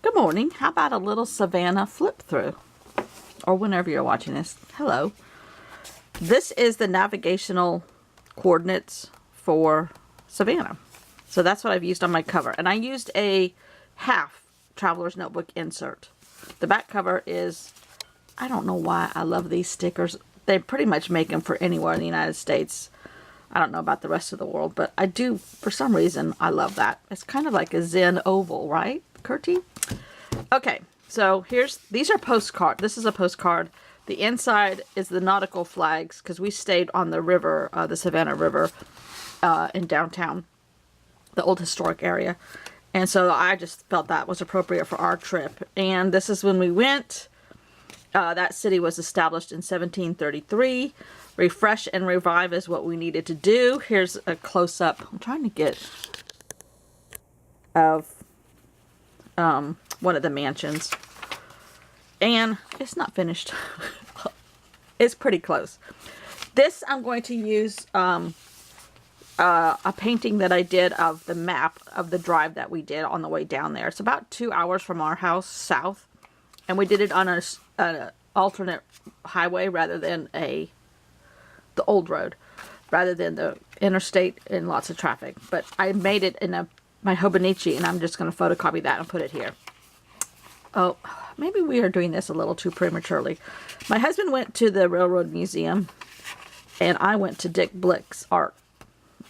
Good morning. How about a little Savannah flip through? Or whenever you're watching this. Hello. This is the navigational coordinates for Savannah. So that's what I've used on my cover. And I used a half Traveler's Notebook insert. The back cover is, I don't know why I love these stickers. They pretty much make them for anywhere in the United States. I don't know about the rest of the world, but I do, for some reason, I love that. It's kind of like a Zen oval, right, Curtie? Okay, so these are postcard. This is a postcard. The inside is the nautical flags, because we stayed on the river, the Savannah River, in downtown, the old historic area. And so I just felt that was appropriate for our trip. And this is when we went. That city was established in 1733. Refresh and revive is what we needed to do. Here's a close-up. I'm trying to get of one of the mansions. And it's not finished. It's pretty close. This I'm going to use a painting that I did of the map of the drive that we did on the way down there. It's about 2 hours from our house south. And we did it on an alternate highway rather than the old road, rather than the interstate and lots of traffic. But I made it in my Hobonichi, and I'm just going to photocopy that and put it here. Oh, maybe we are doing this a little too prematurely. My husband went to the Railroad Museum, and I went to Dick Blick's art.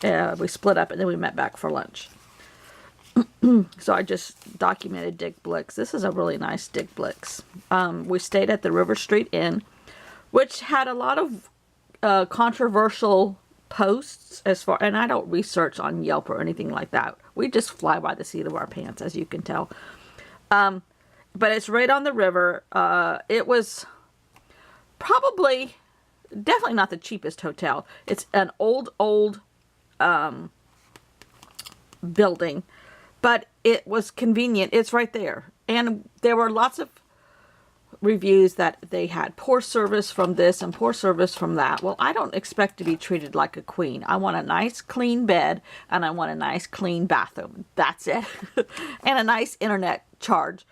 We split up, and then we met back for lunch. So I just documented Dick Blick's. This is a really nice Dick Blick's. We stayed at the River Street Inn, which had a lot of controversial posts and I don't research on Yelp or anything like that. We just fly by the seat of our pants, as you can tell. But it's right on the river. It was definitely not the cheapest hotel. It's an old building, but it was convenient. It's right there. And there were lots of reviews that they had poor service from this and poor service from that. Well, I don't expect to be treated like a queen. I want a nice clean bed, and I want a nice clean bathroom. That's it. And a nice internet charge.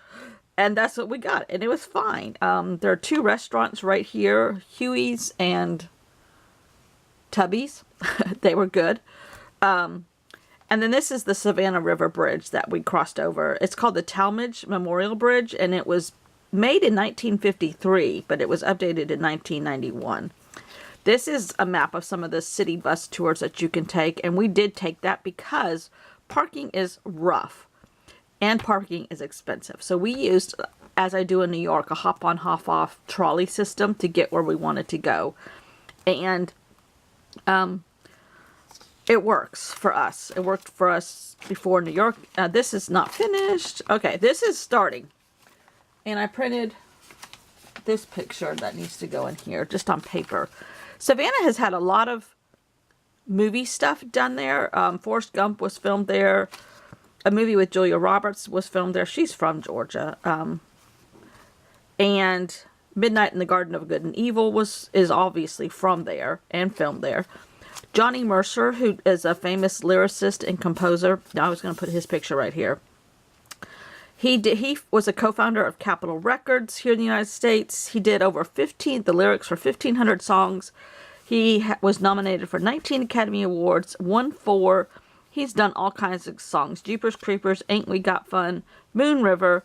And that's what we got. And it was fine. There are 2 restaurants right here, Huey's and Tubby's. They were good. And then this is the Savannah River Bridge that we crossed over. It's called the Talmadge Memorial Bridge, and it was made in 1953, but it was updated in 1991. This is a map of some of the city bus tours that you can take, and we did take that because parking is rough and parking is expensive. So we used, as I do in New York, a hop-on, hop-off trolley system to get where we wanted to go. And it works for us. It worked for us before New York. This is not finished. Okay, this is starting. And I printed this picture that needs to go in here, just on paper. Savannah has had a lot of movie stuff done there. Forrest Gump was filmed there. A movie with Julia Roberts was filmed there. She's from Georgia. And Midnight in the Garden of Good and Evil is obviously from there and filmed there. Johnny Mercer, who is a famous lyricist and composer. Now I was going to put his picture right here. He was a co-founder of Capitol Records here in the United States. He did over the lyrics for 1,500 songs. He was nominated for 19 Academy Awards, won 4. He's done all kinds of songs. Jeepers Creepers, Ain't We Got Fun, Moon River,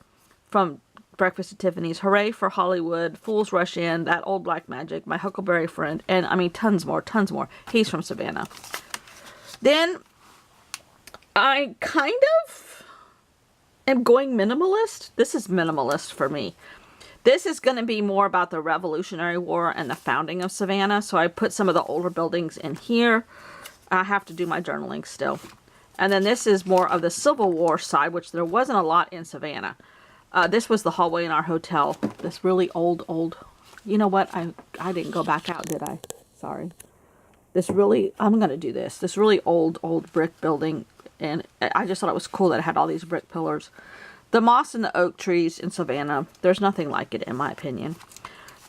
from Breakfast at Tiffany's, Hooray for Hollywood, Fools Rush In, That Old Black Magic, My Huckleberry Friend, and I mean tons more. He's from Savannah. Then I kind of am going minimalist. This is minimalist for me. This is going to be more about the Revolutionary War and the founding of Savannah. So I put some of the older buildings in here. I have to do my journaling still. And then this is more of the Civil War side, which there wasn't a lot in Savannah. This was the hallway in our hotel. This really old. You know what? I didn't go back out, did I? Sorry. I'm going to do this. This really old brick building. And I just thought it was cool that it had all these brick pillars. The moss and the oak trees in Savannah. There's nothing like it, in my opinion.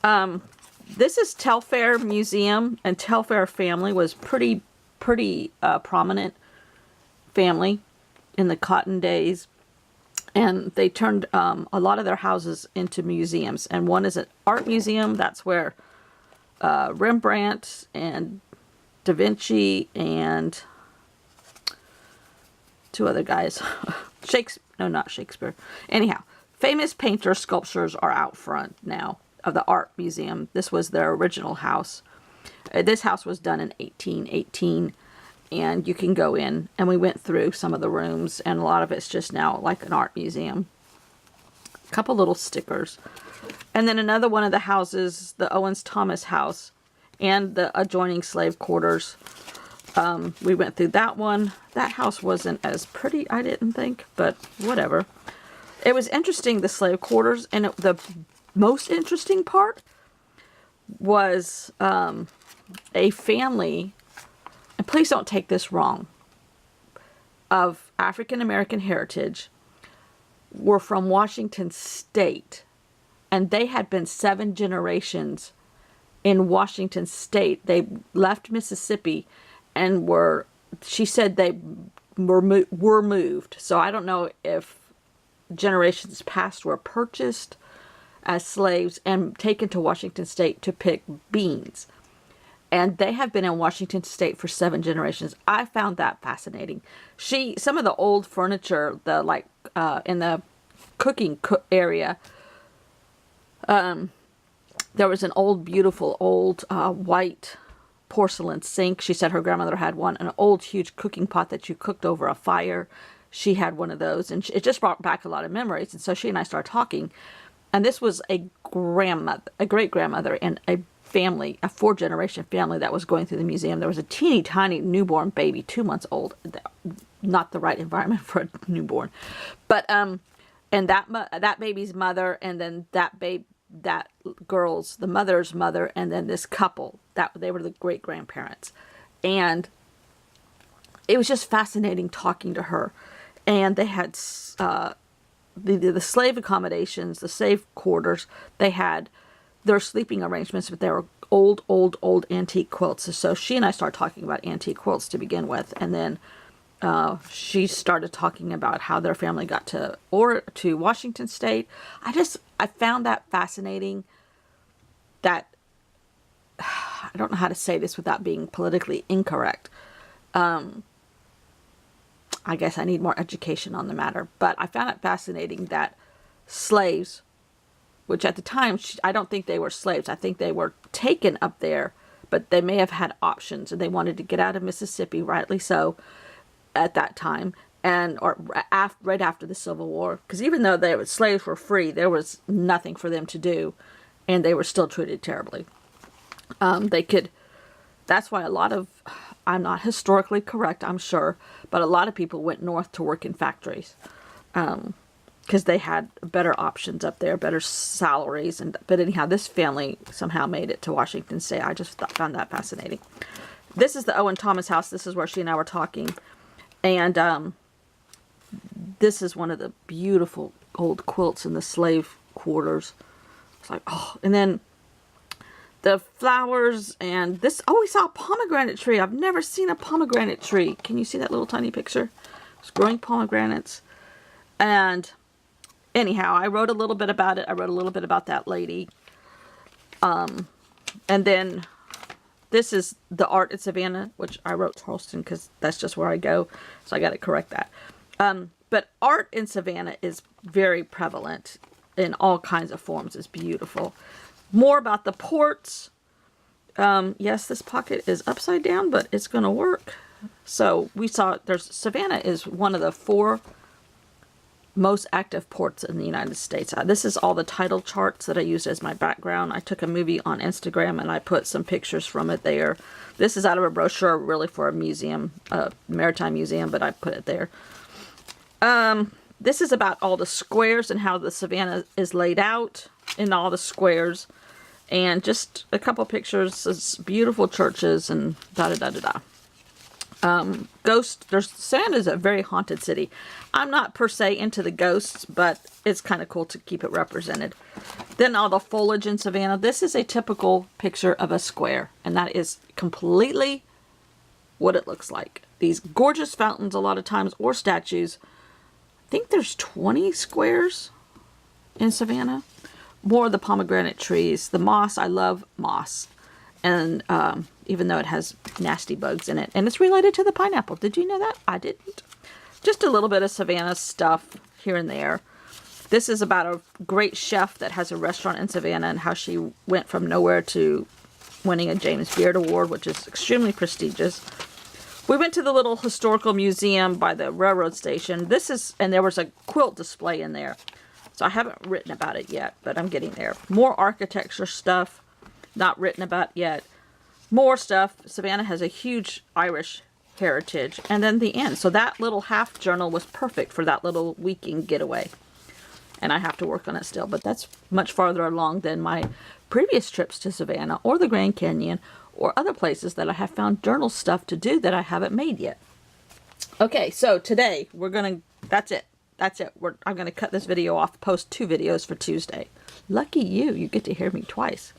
This is Telfair Museum. And Telfair family was pretty prominent family in the Cotton days. And they turned a lot of their houses into museums. And one is an art museum. That's where Rembrandt and Da Vinci and two other guys. Shakespeare. No, not Shakespeare. Anyhow, famous painter sculptures are out front now of the art museum. This was their original house. This house was done in 1818. And you can go in, and we went through some of the rooms, and a lot of it's just now like an art museum. A couple little stickers. And then another one of the houses, the Owens Thomas house, and the adjoining slave quarters. We went through that one. That house wasn't as pretty, I didn't think, but whatever. It was interesting, the slave quarters, and the most interesting part was a family, and please don't take this wrong, of African American heritage were from Washington State, and they had been 7 generations in Washington State. They left Mississippi and she said they were moved. So I don't know if generations past were purchased as slaves and taken to Washington State to pick beans. And they have been in Washington State for 7 generations. I found that fascinating. Some of the old furniture, in the cooking area, there was an old, beautiful, old white porcelain sink. She said her grandmother had one. An old, huge cooking pot that you cooked over a fire. She had one of those. And it just brought back a lot of memories. And so she and I started talking. And this was a great-grandmother, and a family, a 4-generation family that was going through the museum. There was a teeny tiny newborn baby, 2 months old. Not the right environment for a newborn, but and that baby's mother, and then that girl's, the mother's mother, and then this couple, that they were the great grandparents. And it was just fascinating talking to her. And they had the slave accommodations, the slave quarters. They had their sleeping arrangements, but they were old antique quilts. So she and I started talking about antique quilts to begin with, and then she started talking about how their family got to Washington State. I found that fascinating. That I don't know how to say this without being politically incorrect. I guess I need more education on the matter, but I found it fascinating that slaves, which at the time, I don't think they were slaves. I think they were taken up there, but they may have had options, and they wanted to get out of Mississippi, rightly so, at that time, right after the Civil War. Because even though slaves were free, there was nothing for them to do, and they were still treated terribly. That's why I'm not historically correct, I'm sure, but a lot of people went north to work in factories. Because they had better options up there, better salaries. But anyhow, this family somehow made it to Washington State. I just found that fascinating. This is the Owen Thomas house. This is where she and I were talking. And this is one of the beautiful old quilts in the slave quarters. It's like, oh. And then the flowers and this. Oh, we saw a pomegranate tree. I've never seen a pomegranate tree. Can you see that little tiny picture? It's growing pomegranates. And anyhow, I wrote a little bit about it. I wrote a little bit about that lady. And then this is the art in Savannah, which I wrote Charleston because that's just where I go. So I got to correct that. But art in Savannah is very prevalent in all kinds of forms. It's beautiful. More about the ports. Yes, this pocket is upside down, but it's going to work. So we saw Savannah is one of the 4 most active ports in the United States. This is all the title charts that I used as my background. I took a movie on Instagram and I put some pictures from it there. This is out of a brochure really for a museum, a maritime museum, but I put it there. This is about all the squares and how the Savannah is laid out in all the squares. And just a couple pictures of beautiful churches and da-da-da-da-da. Savannah is a very haunted city. I'm not per se into the ghosts, but it's kind of cool to keep it represented. Then all the foliage in Savannah. This is a typical picture of a square, and that is completely what it looks like. These gorgeous fountains a lot of times, or statues, think there's 20 squares in Savannah. More of the pomegranate trees. The moss, I love moss. And even though it has nasty bugs in it. And it's related to the pineapple. Did you know that? I didn't. Just a little bit of Savannah stuff here and there. This is about a great chef that has a restaurant in Savannah and how she went from nowhere to winning a James Beard Award, which is extremely prestigious. We went to the little historical museum by the railroad station. And there was a quilt display in there. So I haven't written about it yet, but I'm getting there. More architecture stuff, not written about yet. More stuff. Savannah has a huge Irish heritage. And then the end. So that little half journal was perfect for that little weekend getaway. And I have to work on it still, but that's much farther along than my previous trips to Savannah or the Grand Canyon or other places that I have found journal stuff to do that I haven't made yet. Okay, so today that's it. That's it. I'm going to cut this video off, post 2 videos for Tuesday. Lucky you, you get to hear me twice.